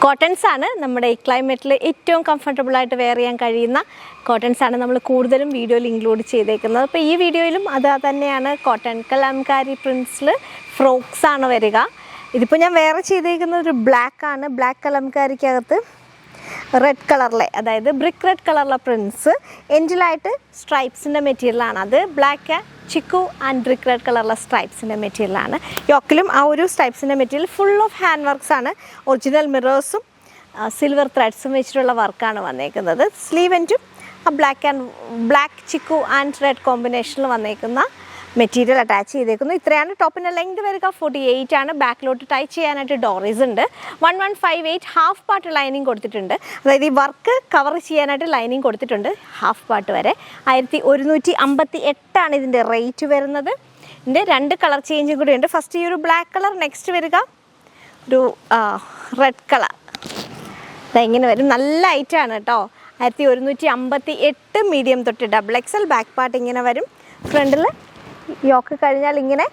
Cottons ആണ് നമ്മുടെ ഈ ക്ലൈമറ്റിൽ ഏറ്റവും കംഫർട്ടബിൾ ആയിട്ട് വെയർ ചെയ്യാൻ കഴിയുന്ന കോട്ടൺസ് ആണ് നമ്മൾ കൂടുതലും വീഡിയോയിൽ ഇൻക്ലൂഡ് ചെയ്തേക്കുന്നത്. അപ്പോൾ ഈ വീഡിയോയിലും അത് തന്നെയാണ്. കോട്ടൺ കലംകാരി പ്രിൻസിൽ ഫ്രോക്സ് ആണ് വരിക. ഇതിപ്പോൾ ഞാൻ വേറെ ചെയ്തേക്കുന്നത് ഒരു ബ്ലാക്ക് ആണ്. ബ്ലാക്ക് കലംകാരിക്കകത്ത് റെഡ് കളറിലെ, അതായത് ബ്രിക്ക് റെഡ് കളറിലെ പ്രിൻസ് എൻഡിലായിട്ട് സ്ട്രൈപ്സിൻ്റെ മെറ്റീരിയലാണ്. അത് black chikoo and brick red കളറിലെ സ്ട്രൈപ്സിൻ്റെ മെറ്റീരിയലാണ്. യോക്കിലും ആ ഒരു സ്ട്രൈപ്സിൻ്റെ material full of hand works ആണ്. ഒറിജിനൽ മിറേഴ്സും സിൽവർ ത്രെഡ്സും വെച്ചിട്ടുള്ള വർക്കാണ് വന്നേക്കുന്നത്. സ്ലീവ് എൻഡും ബ്ലാക്ക് ചിക്കു ആൻഡ് റെഡ് കോമ്പിനേഷനിൽ വന്നേക്കുന്ന മെറ്റീരിയൽ അറ്റാച്ച് ചെയ്തേക്കുന്നു. ഇത്രയാണ്. ടോപ്പിൻ്റെ ലെങ്ത് വരിക 48 ആണ്. ബാക്കിലോട്ട് ടൈ ചെയ്യാനായിട്ട് ഡോറീസ് ഉണ്ട്. 1158 ഹാഫ് പാർട്ട് ലൈനിങ് കൊടുത്തിട്ടുണ്ട്. അതായത് ഈ വർക്ക് കവർ ചെയ്യാനായിട്ട് ലൈനിങ് കൊടുത്തിട്ടുണ്ട് ഹാഫ് പാർട്ട് വരെ. 1158 ഇതിൻ്റെ റേറ്റ് വരുന്നത്. ഇതിൻ്റെ 2 കളർ ചേഞ്ചും കൂടി ഉണ്ട്. ഫസ്റ്റ് ഈ ഒരു ബ്ലാക്ക് കളർ, നെക്സ്റ്റ് വരിക ഒരു റെഡ് കളർ. ഇതെങ്ങനെ വരും? നല്ല ഐറ്റാണ് കേട്ടോ. 1158 മീഡിയം തൊട്ട് XXL. ബാക്ക് പാർട്ട് ഇങ്ങനെ വരും. ഫ്രണ്ടിൽ യോക്ക് കഴിഞ്ഞാൽ ഇങ്ങനെ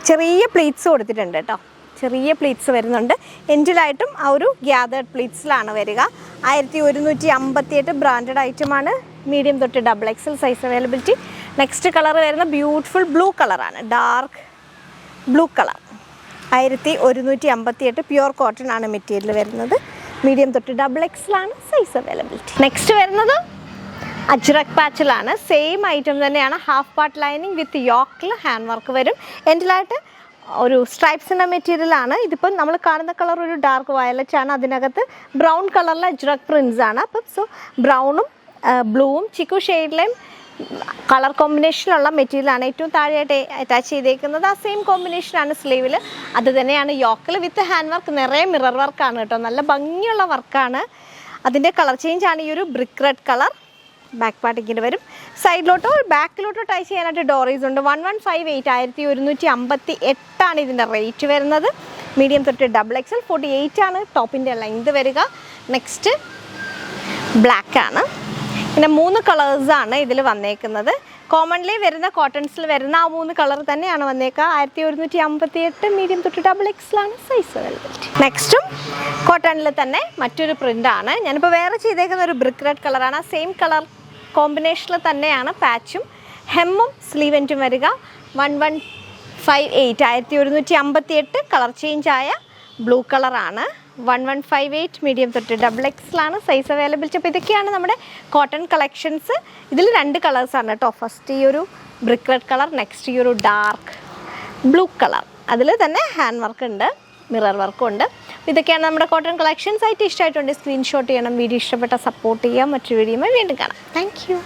ചെറിയ പ്ലീറ്റ്സ് കൊടുത്തിട്ടുണ്ട് കേട്ടോ. ചെറിയ പ്ലീറ്റ്സ് വരുന്നുണ്ട്. എൻഡിലായിട്ടും ആ ഒരു ഗ്യാതേർഡ് പ്ലീറ്റ്സിലാണ് വരിക. 1158 ബ്രാൻഡഡ് ഐറ്റമാണ്. മീഡിയം തൊട്ട് XXL size availability. Next colour വരുന്ന ബ്യൂട്ടിഫുൾ ബ്ലൂ കളറാണ്. Dark blue colour. 1158 pure cotton ആണ് മെറ്റീരിയൽ വരുന്നത്. മീഡിയം തൊട്ട് XXL ആണ് സൈസ് അവൈലബിലിറ്റി. നെക്സ്റ്റ് വരുന്നത് അജ്രക് പാച്ചിലാണ്. സെയിം ഐറ്റം തന്നെയാണ്. ഹാഫ് പാർട്ട് ലൈനിങ് വിത്ത് യോക്കിൽ ഹാൻഡ് വർക്ക് വരും. എൻഡിലായിട്ട് ഒരു സ്ട്രൈപ്സിൻ്റെ മെറ്റീരിയലാണ്. ഇതിപ്പം നമ്മൾ കാണുന്ന കളർ ഒരു ഡാർക്ക് വയലറ്റ് ആണ്. അതിനകത്ത് ബ്രൗൺ കളറിലെ അജ്രക് പ്രിൻസ് ആണ്. അപ്പം സോ ബ്രൗണും ബ്ലൂവും ചിക്കു ഷെയ്ഡിലെയും കളർ കോമ്പിനേഷനുള്ള മെറ്റീരിയലാണ് ഏറ്റവും താഴെയായിട്ട് അറ്റാച്ച് ചെയ്തേക്കുന്നത്. ആ സെയിം കോമ്പിനേഷനാണ് സ്ലീവിൽ. അത് തന്നെയാണ് യോക്കിൽ വിത്ത് ഹാൻഡ് വർക്ക്. നിറയെ മിറർ വർക്കാണ് കേട്ടോ. നല്ല ഭംഗിയുള്ള വർക്കാണ്. അതിൻ്റെ കളർ ചേഞ്ച് ആണ് ഈ ഒരു brick red colour. Back part ഇങ്ങനെ വരും. സൈഡിലോട്ടോ ബാക്കിലോട്ടോ ടൈ ചെയ്യാനായിട്ട് ഡോറീസ് ഉണ്ട്. 1158 1158 ആണ് ഇതിൻ്റെ റേറ്റ് വരുന്നത്. മീഡിയം തൊട്ട് XXL. 48 ആണ് ടോപ്പിൻ്റെ ലെങ്ത് വരിക. നെക്സ്റ്റ് ബ്ലാക്ക് ആണ്. പിന്നെ 3 കളേഴ്സാണ് ഇതിൽ വന്നേക്കുന്നത്. കോമൺലി വരുന്ന കോട്ടൺസിൽ വരുന്ന ആ 3 കളർ തന്നെയാണ് വന്നേക്കുക. 1158 മീഡിയം തൊട്ട് XXL ആണ് സൈസ് അവൈലബിലിറ്റി. നെക്സ്റ്റും കോട്ടണിൽ തന്നെ മറ്റൊരു പ്രിൻ്റാണ്. ഞാനിപ്പോൾ വേറെ ചെയ്തേക്കുന്ന ഒരു ബ്രിക്ക് റെഡ് കളറാണ്. ആ സെയിം കളർ കോമ്പിനേഷനിൽ തന്നെയാണ് പാച്ചും ഹെമ്മും സ്ലീവ് എൻഡും വരിക. 1158 1158 കളർ ചേഞ്ച് ആയ ബ്ലൂ കളറാണ്. 1158 മീഡിയം തൊട്ട് XXL ആണ് സൈസ് അവൈലബിലിറ്റി. അപ്പോൾ ഇതൊക്കെയാണ് നമ്മുടെ കോട്ടൺ കളക്ഷൻസ്. ഇതിൽ 2 കളേഴ്സാണ് കേട്ടോ. ഫസ്റ്റ് ഈ ഒരു ബ്രിക്ക് റെഡ് കളർ, നെക്സ്റ്റ് ഈ ഒരു ഡാർക്ക് ബ്ലൂ കളർ. അതിൽ തന്നെ ഹാൻഡ് വർക്ക് ഉണ്ട്, മിറർ വർക്കും ഉണ്ട്. ഇതൊക്കെയാണ് നമ്മുടെ കോട്ടൺ കളക്ഷൻസ്. ആയിട്ട് ഇഷ്ടമായിട്ടുണ്ട് സ്ക്രീൻഷോട്ട് ചെയ്യണം. വീഡിയോ ഇഷ്ടപ്പെട്ട സപ്പോർട്ട് ചെയ്യാം. മറ്റൊരു വീഡിയോയുമായി വീണ്ടും കാണാം. Thank you.